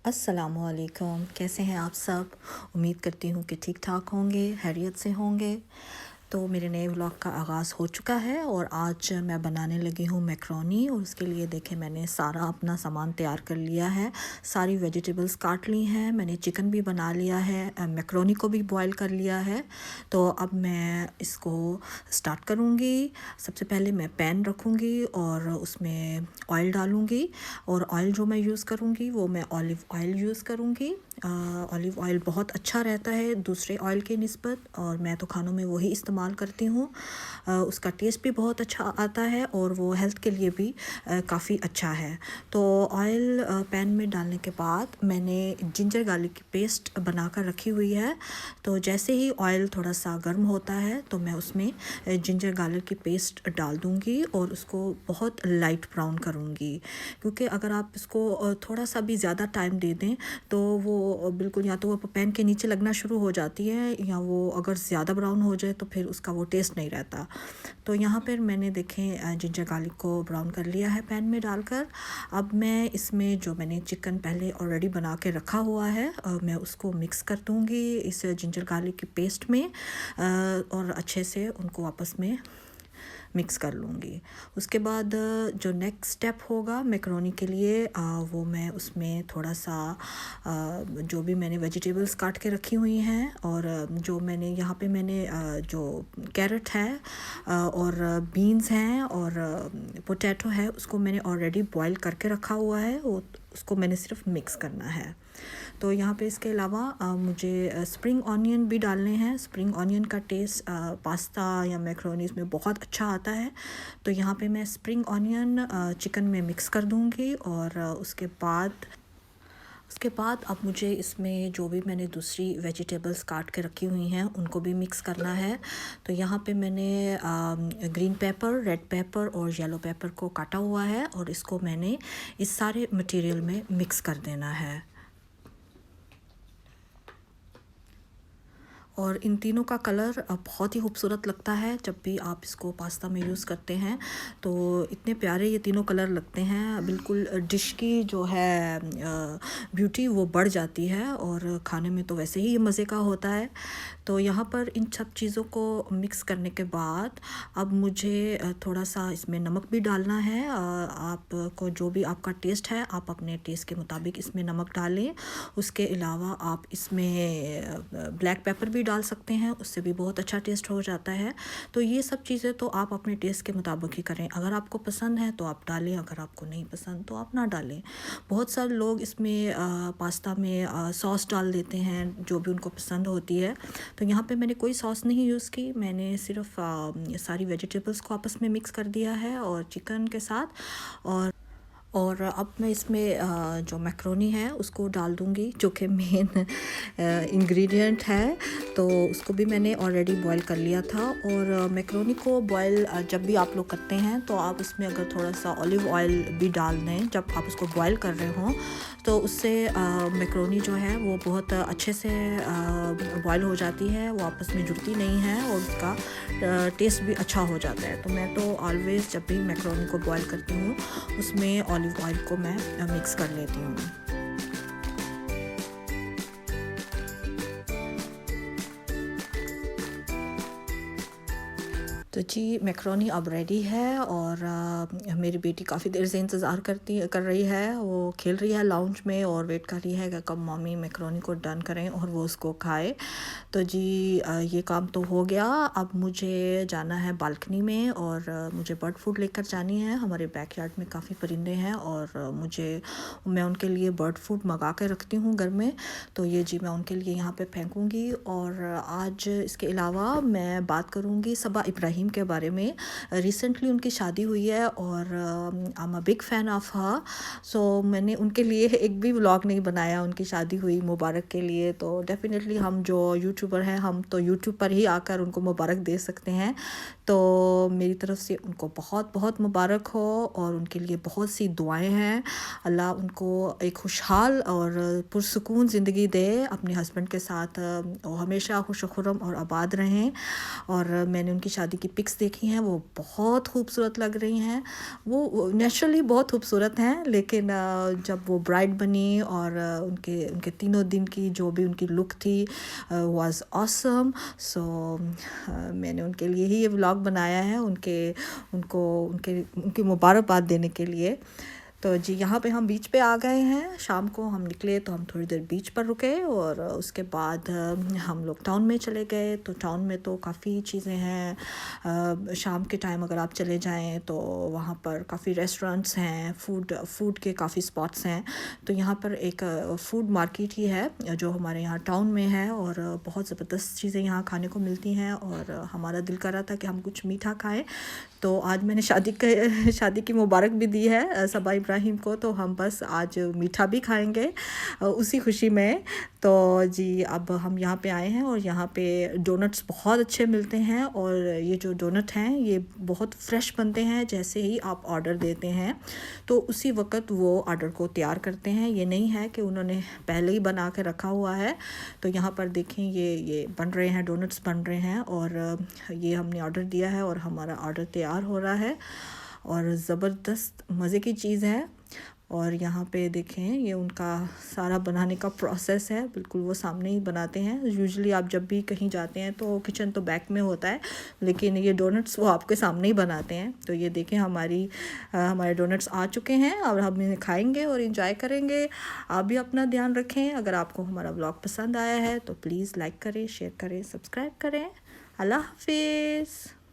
अस्सलामुअलैकुम, कैसे हैं आप सब। उम्मीद करती हूँ कि ठीक ठाक होंगे, खैरियत से होंगे। तो मेरे नए व्लॉग का आगाज़ हो चुका है और आज मैं बनाने लगी हूँ मैक्रोनी। और उसके लिए देखें, मैंने सारा अपना सामान तैयार कर लिया है, सारी वेजिटेबल्स काट ली हैं, मैंने चिकन भी बना लिया है, मैक्रोनी को भी बॉईल कर लिया है। तो अब मैं इसको स्टार्ट करूँगी। सबसे पहले मैं पैन रखूँगी और उसमें ऑयल डालूँगी। और ऑयल जो मैं यूज़ करूँगी वो मैं ऑलिव ऑयल यूज़ करूँगी। ऑलिव ऑयल बहुत अच्छा रहता है दूसरे ऑयल के निस्बत, और मैं तो खानों में वही इस्तेमाल करती हूँ। उसका टेस्ट भी बहुत अच्छा आता है और वो हेल्थ के लिए भी काफ़ी अच्छा है। तो ऑयल पैन में डालने के बाद मैंने जिंजर गार्लिक की पेस्ट बना कर रखी हुई है। तो जैसे ही ऑयल थोड़ा सा गर्म होता है तो मैं उसमें जिंजर गार्लिक की पेस्ट डाल दूँगी और उसको बहुत लाइट ब्राउन करूँगी, क्योंकि अगर आप इसको थोड़ा सा भी ज़्यादा टाइम दे दें तो वो बिल्कुल या तो वो पैन के नीचे लगना शुरू हो जाती है, या वो अगर ज़्यादा ब्राउन हो जाए तो फिर उसका वो टेस्ट नहीं रहता। तो यहाँ पर मैंने देखें जिंजर गार्लिक को ब्राउन कर लिया है पैन में डालकर। अब मैं इसमें जो मैंने चिकन पहले ऑलरेडी बना के रखा हुआ है मैं उसको मिक्स कर दूँगी इस जिंजर गार्लिक की पेस्ट में, और अच्छे से उनको आपस में मिक्स कर लूँगी। उसके बाद जो नेक्स्ट स्टेप होगा मैक्रोनी के लिए, वो मैं उसमें थोड़ा सा जो भी मैंने वेजिटेबल्स काट के रखी हुई हैं, और जो मैंने यहाँ पे मैंने जो कैरेट है और बीन्स हैं और पोटैटो है, उसको मैंने ऑलरेडी बॉईल करके रखा हुआ है, वो उसको मैंने सिर्फ मिक्स करना है। तो यहाँ पे इसके अलावा मुझे स्प्रिंग ऑनियन भी डालने हैं। स्प्रिंग ऑनियन का टेस्ट पास्ता या मैक्रोनीज़ में बहुत अच्छा आता है। तो यहाँ पे मैं स्प्रिंग ऑनियन चिकन में मिक्स कर दूँगी, और उसके बाद अब मुझे इसमें जो भी मैंने दूसरी वेजिटेबल्स काट के रखी हुई हैं उनको भी मिक्स करना है। तो यहाँ पे मैंने ग्रीन पेपर, रेड पेपर और येलो पेपर को काटा हुआ है, और इसको मैंने इस सारे मटेरियल में मिक्स कर देना है। और इन तीनों का कलर बहुत ही खूबसूरत लगता है जब भी आप इसको पास्ता में यूज़ करते हैं। तो इतने प्यारे ये तीनों कलर लगते हैं, बिल्कुल डिश की जो है ब्यूटी वो बढ़ जाती है, और खाने में तो वैसे ही ये मज़े का होता है। तो यहाँ पर इन सब चीज़ों को मिक्स करने के बाद अब मुझे थोड़ा सा इसमें नमक भी डालना है। आपको जो भी आपका टेस्ट है आप अपने टेस्ट के मुताबिक इसमें नमक डालें। उसके अलावा आप इसमें ब्लैक पेपर भी डाल सकते हैं, उससे भी बहुत अच्छा टेस्ट हो जाता है। तो ये सब चीज़ें तो आप अपने टेस्ट के मुताबिक ही करें, अगर आपको पसंद है तो आप डालें, अगर आपको नहीं पसंद तो आप ना डालें। बहुत सारे लोग इसमें पास्ता में सॉस डाल देते हैं जो भी उनको पसंद होती है। तो यहाँ पे मैंने कोई सॉस नहीं यूज़ की, मैंने सिर्फ सारी वेजिटेबल्स को आपस में मिक्स कर दिया है और चिकन के साथ। और अब मैं इसमें जो मैक्रोनी है उसको डाल दूँगी, जो कि मेन इंग्रेडिएंट है। तो उसको भी मैंने ऑलरेडी बॉईल कर लिया था। और मैक्रोनी को बॉईल जब भी आप लोग करते हैं तो आप उसमें अगर थोड़ा सा ऑलिव ऑयल भी डाल दें जब आप उसको बॉईल कर रहे हों, तो उससे मैक्रोनी जो है वो बहुत अच्छे से बॉईल हो जाती है, वो आपस में जुड़ती नहीं है और उसका टेस्ट भी अच्छा हो जाता है। तो मैं तो ऑलवेज़ जब भी मैक्रोनी को बॉईल करती हूँ उसमें ऑलिव ऑयल को मैं मिक्स कर लेती हूँ। तो जी मैक्रोनी अब रेडी है, और मेरी बेटी काफ़ी देर से इंतज़ार कर रही है, वो खेल रही है लाउंज में और वेट कर रही है कि कब मम्मी मैक्रोनी को डन करें और वो उसको खाए। तो जी ये काम तो हो गया। अब मुझे जाना है बालकनी में, और मुझे बर्ड फूड लेकर जानी है। हमारे बैकयार्ड में काफ़ी परिंदे हैं और मैं उनके लिए बर्ड फूड मंगा के रखती हूँ घर में। तो ये जी मैं उनके लिए यहाँ पे फेंकूँगी। और आज इसके अलावा मैं बात करूँगी सबा इब्राहिम के बारे में। रिसेंटली उनकी शादी हुई है और I am a big fan of her. So मैंने उनके लिए एक भी व्लॉग नहीं बनाया उनकी शादी हुई मुबारक के लिए। तो डेफ़िनेटली हम जो यूट्यूबर हैं हम तो यूट्यूब पर ही आकर उनको मुबारक दे सकते हैं। तो मेरी तरफ से उनको बहुत बहुत मुबारक हो, और उनके लिए बहुत सी दुआएं हैं। अल्लाह उनको एक खुशहाल और पुरसुकून ज़िंदगी दे अपने हस्बैंड के साथ, और हमेशा खुश खुर्रम और आबाद रहें। और मैंने उनकी शादी की पिक्स देखी हैं वो बहुत खूबसूरत लग रही हैं। वो नेचुरली बहुत खूबसूरत हैं, लेकिन जब वो ब्राइड बनी और उनके उनके 3 दिन की जो भी उनकी लुक थी वाज ऑसम। सो मैंने उनके लिए ही ये व्लॉग बनाया है, उनकी मुबारकबाद देने के लिए। तो जी यहाँ पे हम बीच पे आ गए हैं। शाम को हम निकले तो हम थोड़ी देर बीच पर रुके और उसके बाद हम लोग टाउन में चले गए। तो टाउन में तो काफ़ी चीज़ें हैं। शाम के टाइम अगर आप चले जाएं तो वहाँ पर काफ़ी रेस्टोरेंट्स हैं, फूड के काफ़ी स्पॉट्स हैं। तो यहाँ पर एक फूड मार्केट ही है जो हमारे यहाँ टाउन में है और बहुत ज़बरदस्त चीज़ें यहाँ खाने को मिलती हैं और हमारा दिल कर रहा था कि हम कुछ मीठा खाएँ। तो आज मैंने शादी की मुबारक भी दी है सबा इब्राहिम को, तो हम बस आज मीठा भी खाएंगे उसी खुशी में। तो जी अब हम यहाँ पे आए हैं और यहाँ पे डोनट्स बहुत अच्छे मिलते हैं और ये जो डोनट हैं ये बहुत फ्रेश बनते हैं। जैसे ही आप ऑर्डर देते हैं तो उसी वक्त वो ऑर्डर को तैयार करते हैं, ये नहीं है कि उन्होंने पहले ही बना के रखा हुआ है। तो यहाँ पर देखें ये बन रहे हैं, डोनट्स बन रहे हैं और ये हमने ऑर्डर दिया है और हमारा ऑर्डर तैयार हो रहा है और ज़बरदस्त मज़े की चीज़ है। और यहाँ पे देखें ये उनका सारा बनाने का प्रोसेस है, बिल्कुल वो सामने ही बनाते हैं। यूजुअली आप जब भी कहीं जाते हैं तो किचन तो बैक में होता है, लेकिन ये डोनट्स वो आपके सामने ही बनाते हैं। तो ये देखें हमारे डोनट्स आ चुके हैं और हम इन्हें खाएंगे और इंजॉय करेंगे। आप भी अपना ध्यान रखें। अगर आपको हमारा व्लॉग पसंद आया है तो प्लीज़ लाइक करें, शेयर करें, सब्सक्राइब करें। अल्लाह हाफिज़।